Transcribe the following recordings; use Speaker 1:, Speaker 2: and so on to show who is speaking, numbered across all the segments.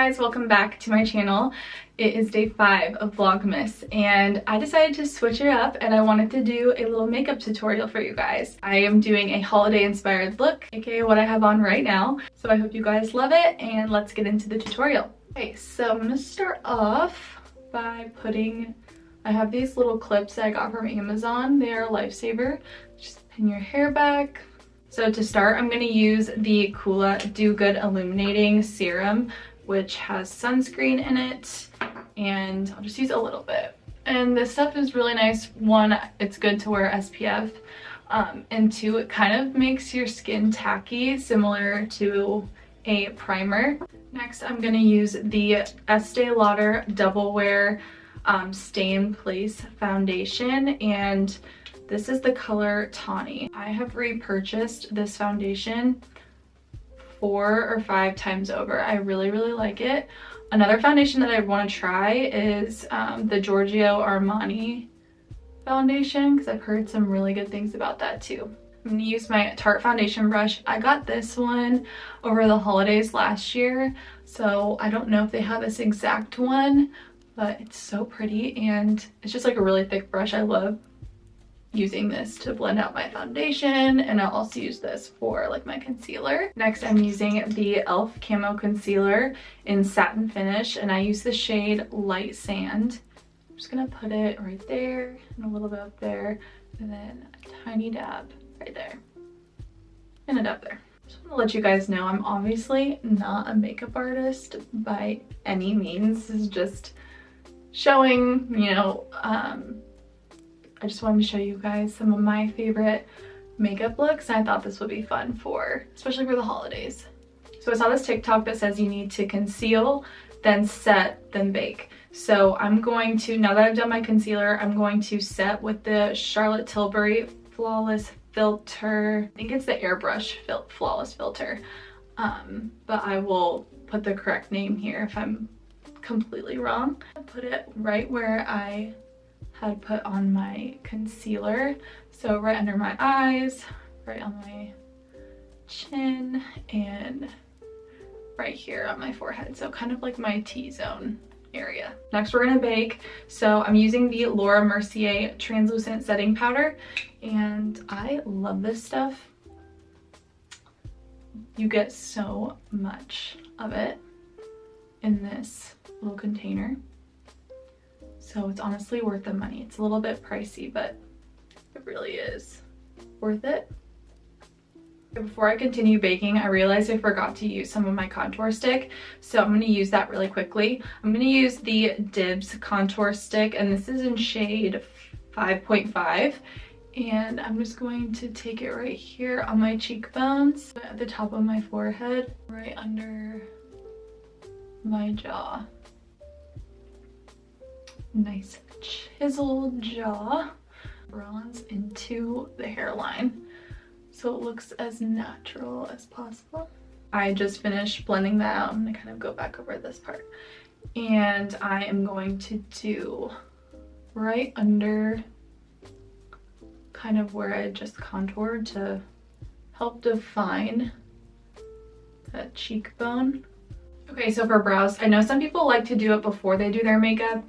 Speaker 1: guys, welcome back to my channel. It is day 5 of Vlogmas and I decided to switch it up and I wanted to do a little makeup tutorial for you guys. I am doing a holiday inspired look, aka what I have on right now. So I hope you guys love it and let's get into the tutorial. Okay, so I'm gonna start off by I have these little clips that I got from Amazon. They are a lifesaver. Just pin your hair back. So to start, I'm going to use the Kula Do Good Illuminating Serum, which has sunscreen in it, and I'll just use a little bit. And this stuff is really nice. One, it's good to wear SPF, and two, it kind of makes your skin tacky, similar to a primer. Next, I'm going to use the Estee Lauder Double Wear Stay in Place Foundation, and this is the color Tawny. I have repurchased this foundation 4 or 5 times over. I really like it. Another foundation that I want to try is the Giorgio Armani foundation, because I've heard some really good things about that too. I'm going to use my Tarte foundation brush. I got this one over the holidays last year, so I don't know if they have this exact one, but it's so pretty and it's just like a really thick brush. I love using this to blend out my foundation, and I'll also use this for like my concealer. Next, I'm using the e.l.f. Camo Concealer in Satin Finish, and I use the shade Light Sand. I'm just gonna put it right there and a little bit up there, and then a tiny dab right there and a dab there. Just want to let you guys know I'm obviously not a makeup artist by any means. This is just showing, you know, I just wanted to show you guys some of my favorite makeup looks, and I thought this would be fun especially for the holidays. So I saw this TikTok that says you need to conceal, then set, then bake. So I'm going to, now that I've done my concealer, I'm going to set with the Charlotte Tilbury Flawless Filter. I think it's the Airbrush Flawless Filter, but I will put the correct name here if I'm completely wrong. I'll put it right where I had put on my concealer, so right under my eyes, right on my chin, and right here on my forehead, so kind of like my T-zone area. Next, we're gonna bake. So I'm using the Laura Mercier translucent setting powder, and I love this stuff. You get so much of it in this little container, so it's honestly worth the money. It's a little bit pricey, but it really is worth it. Before I continue baking, I realized I forgot to use some of my contour stick, so I'm going to use that really quickly. I'm going to use the Dibs contour stick, and this is in shade 5.5, and I'm just going to take it right here on my cheekbones, at the top of my forehead, right under my jaw. Nice chiseled jaw. Bronze into the hairline so it looks as natural as possible. I just finished blending that out. I'm gonna kind of go back over this part, and I am going to do right under kind of where I just contoured to help define that cheekbone. Okay, so for brows, I know some people like to do it before they do their makeup.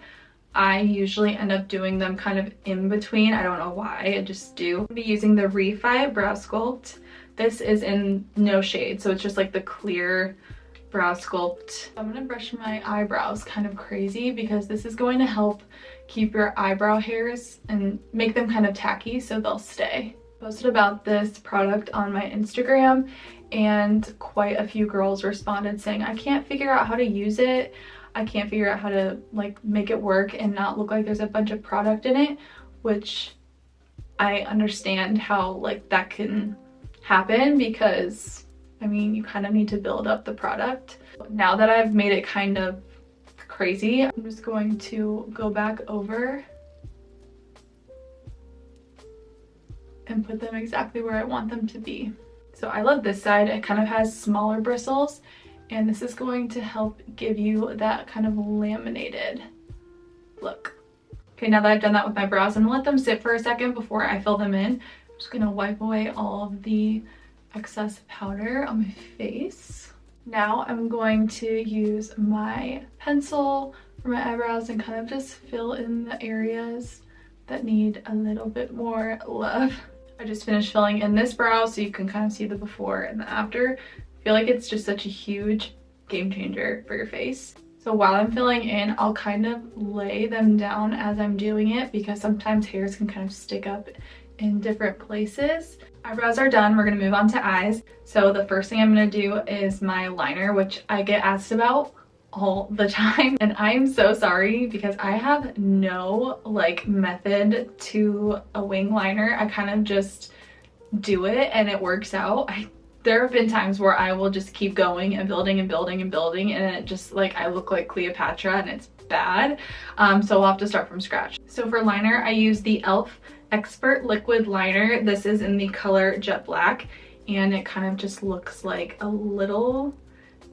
Speaker 1: I usually end up doing them kind of in between. I don't know why, I just do. I'll be using the Refi Brow Sculpt. This is in no shade, so it's just like the clear brow sculpt. I'm gonna brush my eyebrows kind of crazy because this is going to help keep your eyebrow hairs and make them kind of tacky so they'll stay. I posted about this product on my Instagram, and quite a few girls responded saying, I can't figure out how to use it. I can't figure out how to like make it work and not look like there's a bunch of product in it, which I understand how like that can happen, because I mean, you kind of need to build up the product. Now that I've made it kind of crazy, I'm just going to go back over and put them exactly where I want them to be. So I love this side. It kind of has smaller bristles, and this is going to help give you that kind of laminated look. Okay, now that I've done that with my brows, I'm gonna let them sit for a second before I fill them in. I'm just gonna wipe away all of the excess powder on my face. Now I'm going to use my pencil for my eyebrows and kind of just fill in the areas that need a little bit more love. I just finished filling in this brow so you can kind of see the before and the after. I feel like it's just such a huge game changer for your face. So while I'm filling in, I'll kind of lay them down as I'm doing it because sometimes hairs can kind of stick up in different places. Eyebrows are done. We're gonna move on to eyes. So the first thing I'm gonna do is my liner, which I get asked about all the time, and I'm so sorry because I have no like method to a wing liner. I kind of just do it and it works out. There have been times where I will just keep going and building and building and building, and it just like I look like Cleopatra and it's bad. So I'll have to start from scratch. So for liner, I use the e.l.f. Expert Liquid Liner. This is in the color Jet Black, and it kind of just looks like a little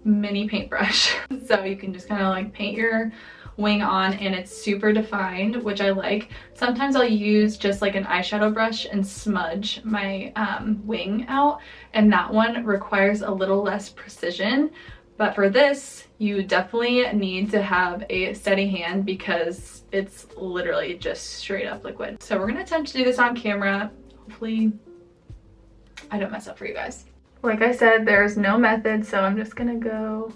Speaker 1: mini paintbrush. So you can just kind of like paint your wing on, and it's super defined, which I like. Sometimes I'll use just like an eyeshadow brush and smudge my wing out, and that one requires a little less precision. But for this, you definitely need to have a steady hand because it's literally just straight up liquid. So we're gonna attempt to do this on camera. Hopefully I don't mess up for you guys. Like I said, there's no method, so I'm just gonna go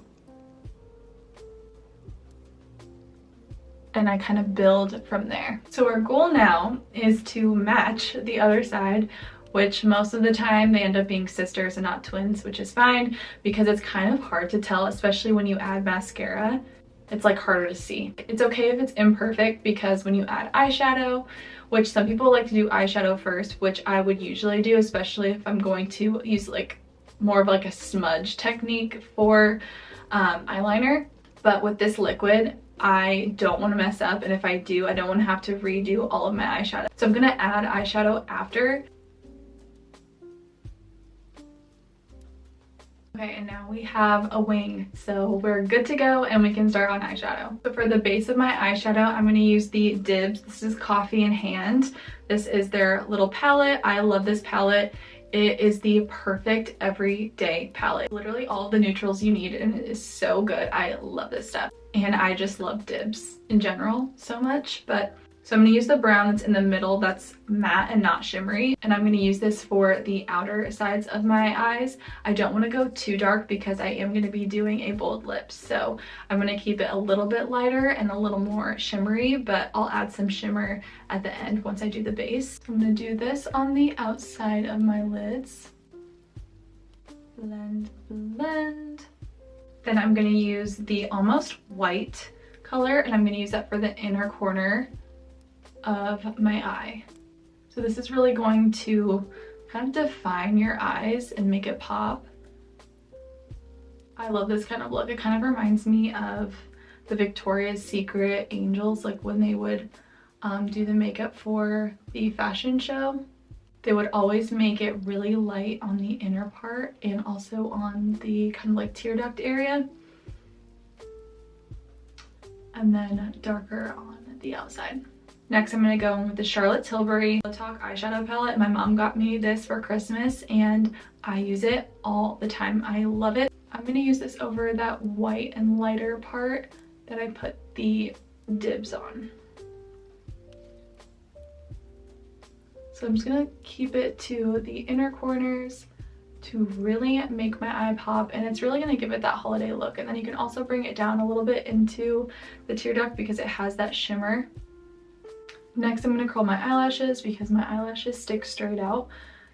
Speaker 1: and I kind of build from there. So our goal now is to match the other side, which most of the time they end up being sisters and not twins, which is fine because it's kind of hard to tell, especially when you add mascara. It's like harder to see. It's okay if it's imperfect because when you add eyeshadow, which some people like to do eyeshadow first, which I would usually do, especially if I'm going to use like more of like a smudge technique for eyeliner. But with this liquid, I don't want to mess up, and if I do, I don't want to have to redo all of my eyeshadow. So I'm gonna add eyeshadow after. Okay, and now we have a wing, so we're good to go and we can start on eyeshadow. So for the base of my eyeshadow, I'm going to use the Dibs. This is Coffee in Hand. This is their little palette. I love this palette. It is the perfect everyday palette. Literally all the neutrals you need, and it is so good. I love this stuff. And I just love Dibs in general so much. So I'm going to use the brown that's in the middle that's matte and not shimmery. And I'm going to use this for the outer sides of my eyes. I don't want to go too dark because I am going to be doing a bold lip. So I'm going to keep it a little bit lighter and a little more shimmery, but I'll add some shimmer at the end once I do the base. I'm going to do this on the outside of my lids. Blend, blend. Then I'm going to use the Almost White color, and I'm going to use that for the inner corner of my eye. So this is really going to kind of define your eyes and make it pop. I love this kind of look. It kind of reminds me of the Victoria's Secret angels, like when they would do the makeup for the fashion show. They would always make it really light on the inner part and also on the kind of like tear duct area, and then darker on the outside. Next, I'm going to go in with the Charlotte Tilbury Talk eyeshadow palette. My mom got me this for Christmas and I use it all the time. I love it. I'm going to use this over that white and lighter part that I put the Dibs on. So I'm just going to keep it to the inner corners to really make my eye pop, and it's really going to give it that holiday look. And then you can also bring it down a little bit into the tear duct because it has that shimmer. Next, I'm going to curl my eyelashes because my eyelashes stick straight out.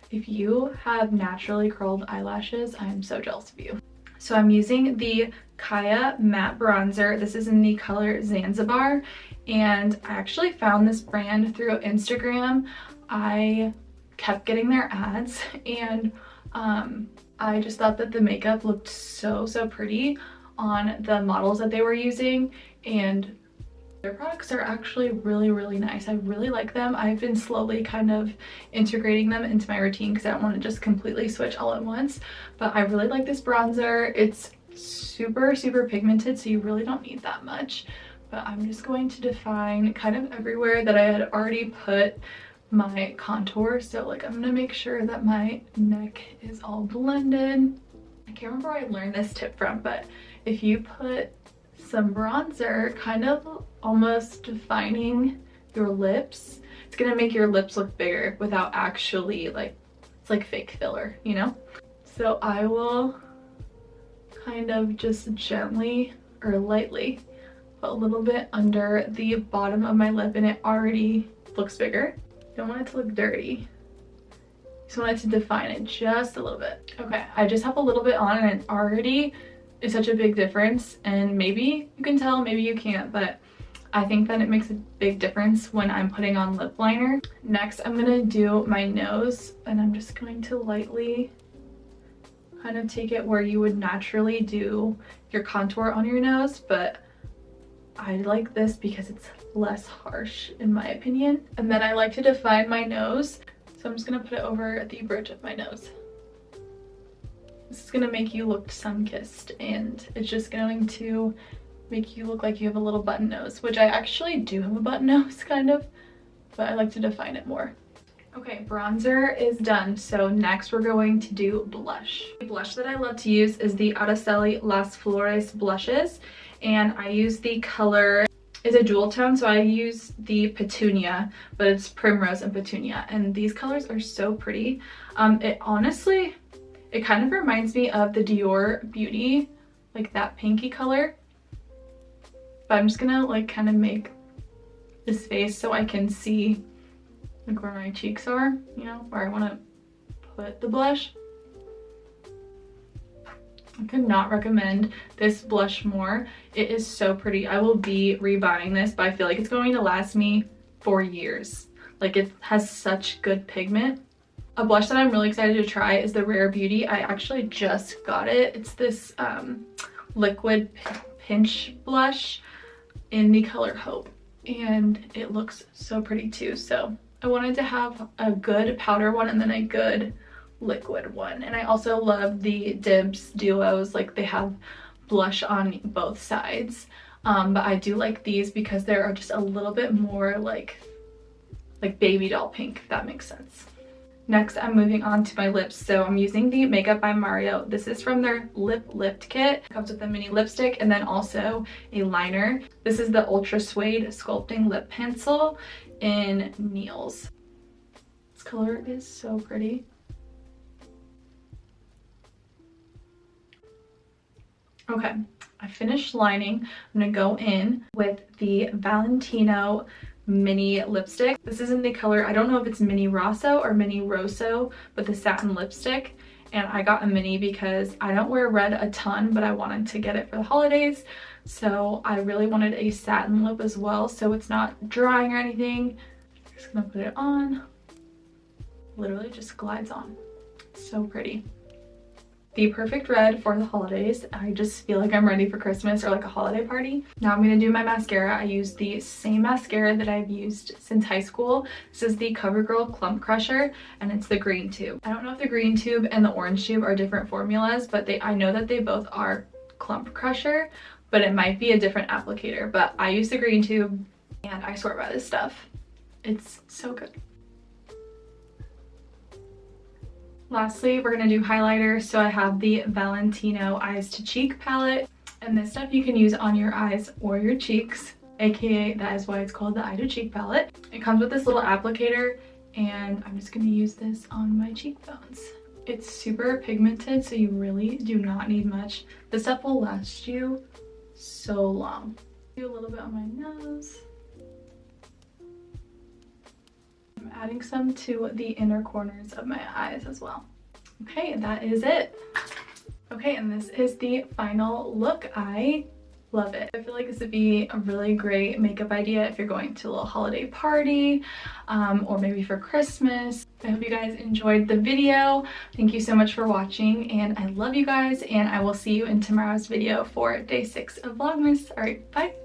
Speaker 1: If you have naturally curled eyelashes, I'm so jealous of you. So I'm using the Kaya Matte Bronzer. This is in the color Zanzibar, and I actually found this brand through Instagram. I kept getting their ads, and I just thought that the makeup looked so pretty on the models that they were using, and their products are actually really nice. I really like them. I've been slowly kind of integrating them into my routine because I don't want to just completely switch all at once. But I really like this bronzer. It's super pigmented, so you really don't need that much. But I'm just going to define kind of everywhere that I had already put my contour. So like I'm gonna make sure that my neck is all blended. I can't remember where I learned this tip from, but if you put some bronzer kind of almost defining your lips, it's gonna make your lips look bigger without actually like, it's like fake filler, you know? So I will kind of just gently or lightly put a little bit under the bottom of my lip, and it already looks bigger. You don't want it to look dirty. You just want it to define it just a little bit. Okay, I just have a little bit on and it already is such a big difference, and maybe you can tell, maybe you can't, but I think that it makes a big difference when I'm putting on lip liner. Next, I'm gonna do my nose, and I'm just going to lightly kind of take it where you would naturally do your contour on your nose, but I like this because it's less harsh in my opinion. And then I like to define my nose, so I'm just gonna put it over the bridge of my nose. This is gonna make you look sun-kissed, and it's just going to make you look like you have a little button nose, which I actually do have a button nose kind of, but I like to define it more. Okay, bronzer is done, so next we're going to do blush. The blush that I love to use is the Araceli Las Flores blushes, and I use the color, it's a dual tone, so I use the Petunia, but it's Primrose and Petunia, and these colors are so pretty. It honestly, it kind of reminds me of the Dior Beauty, like that pinky color, but I'm just gonna like kind of make this face so I can see like where my cheeks are, you know, where I want to put the blush. I could not recommend this blush more. It is so pretty. I will be rebuying this, but I feel like it's going to last me for years. Like, it has such good pigment. A blush that I'm really excited to try is the Rare Beauty. I actually just got it. It's this liquid pinch blush in the color Hope, and it looks so pretty too. So I wanted to have a good powder one and then a good liquid one. And I also love the Dibs duos, like they have blush on both sides. But I do like these because they're just a little bit more like baby doll pink, if that makes sense. Next, I'm moving on to my lips. So I'm using the Makeup by Mario. This is from their lip lift kit. It comes with a mini lipstick and then also a liner. This is the Ultra Suede Sculpting Lip Pencil in Neils. This color is so pretty. Okay, I finished lining. I'm gonna go in with the Valentino mini lipstick. This is in the color, I don't know if it's Mini Rosso or Mini Rosso, but the satin lipstick. And I got a mini because I don't wear red a ton, but I wanted to get it for the holidays. So I really wanted a satin lip as well, so it's not drying or anything. I'm just gonna put it on. Literally just glides on. So pretty. The perfect red for the holidays. I just feel like I'm ready for Christmas or like a holiday party. Now I'm gonna do my mascara. I use the same mascara that I've used since high school. This is the CoverGirl Clump Crusher, and it's the green tube. I don't know if the green tube and the orange tube are different formulas, but I know that they both are Clump Crusher, but it might be a different applicator. But I use the green tube and I swear by this stuff. It's so good. Lastly, we're gonna do highlighter. So I have the Valentino Eyes to Cheek palette, and this stuff you can use on your eyes or your cheeks, aka that is why it's called the Eye to Cheek palette. It comes with this little applicator, and I'm just gonna use this on my cheekbones. It's super pigmented, so you really do not need much. This stuff will last you so long. Do a little bit on my nose. I'm adding some to the inner corners of my eyes as well. Okay, that is it. Okay, and this is the final look. I love it. I feel like this would be a really great makeup idea if you're going to a little holiday party, or maybe for Christmas. I hope you guys enjoyed the video. Thank you so much for watching, and I love you guys, and I will see you in tomorrow's video for day 6 of Vlogmas. All right, bye.